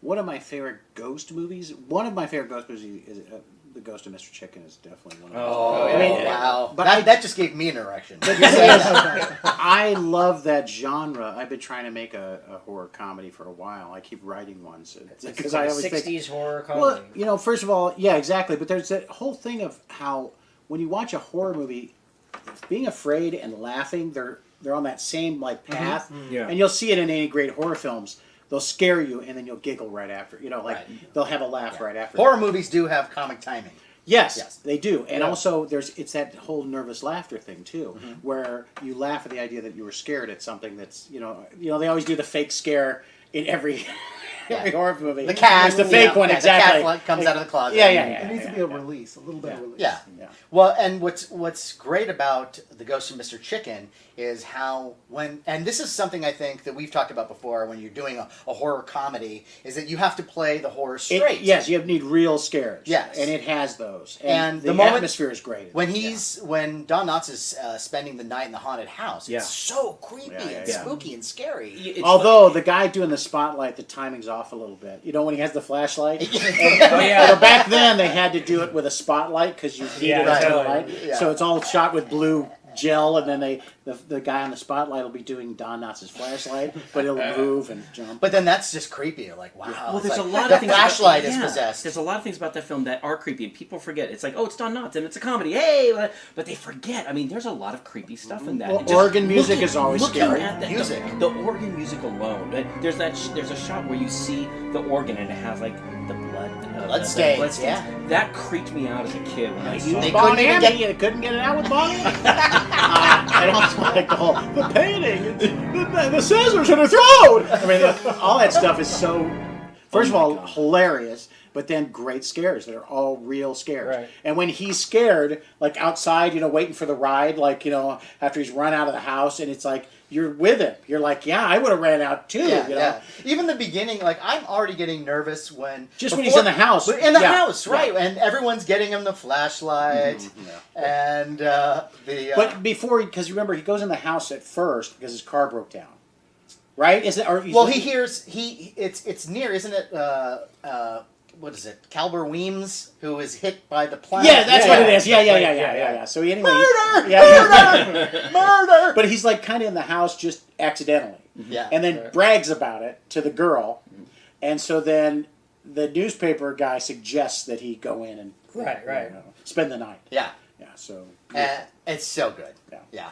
one of my favorite ghost movies. One of my favorite ghost movies is The Ghost of Mr. Chicken. Is definitely one of those. Oh, I mean, wow! but That just gave me an erection. I love that genre. I've been trying to make a horror comedy for a while. I keep writing ones because I always think 60s horror comedy. Well, you know, first of all, yeah, exactly. But there's that whole thing of how when you watch a horror movie, being afraid and laughing, they're on that same like path, Yeah. and you'll see it in any great horror films. They'll scare you, and then you'll giggle right after. You know, like they'll have a laugh right after. Horror movies do have comic timing. Yes, they do, and Yeah. also it's that whole nervous laughter thing too, where you laugh at the idea that you were scared at something that's you know they always do the fake scare in every horror movie. The cat, it's the fake one, yeah, exactly. The cat comes out of the closet. Yeah. It needs to be a release, a little bit of release. Yeah. Yeah. Well, and what's great about The Ghost of Mr. Chicken is how and this is something I think that we've talked about before when you're doing a horror comedy, is that you have to play the horror straight. Yes, you need real scares. Yes. And it has those. And the the moment- atmosphere is great. When Don Knotts is spending the night in the haunted house, Yeah. it's so creepy Yeah, and yeah. spooky and scary. It's Although the guy doing the spotlight, the timing's off a little bit. You know when he has the flashlight? Oh, yeah. Well, back then they had to do it with a spotlight because you needed Yeah, a totally. light. Yeah. So it's all shot with blue gel, and then the guy on the spotlight will be doing Don Knotts' flashlight, but it'll move and jump. But then that's just creepy. You're like, wow. Well, it's there's like, a lot the of things. flashlight is yeah, possessed. There's a lot of things about that film that are creepy, and people forget. It's like, oh, it's Don Knotts, and it's a comedy, hey! But they forget. I mean, there's a lot of creepy stuff in that. Well, And just organ music is always looking scary. At Music. the organ music alone. There's there's a shot where you see the organ, and it has like the blood. Blood stains, yeah. That creeped me out as a kid when I saw They it. couldn't even get- You couldn't get it out with Bonnie. And also like the painting, the scissors in her throat. I mean, all that stuff is so. First of all, hilarious, but then great scares that are all real scares. Right. And when he's scared, like outside, waiting for the ride, like after he's run out of the house, and it's like you're with him. You're like, yeah, I would have ran out too. Yeah. Even the beginning, like I'm already getting nervous when Just when he's in the house. But in the Yeah. house, right? Yeah. And everyone's getting him the flashlight, and the. But before, because remember, he goes in the house at first because his car broke down, right? Is it? Or well, he hears it's near, isn't it? What is it? Calber Weems, who is hit by the plane. Yeah, that's what it is. Yeah. Yeah. So he anyway, Murder! Yeah. Murder! But he's like kind of in the house just accidentally, Yeah. and then brags about it to the girl, and so then the newspaper guy suggests that he go in and Right. spend the night. Yeah. Yeah. So It's so good. Yeah. Yeah.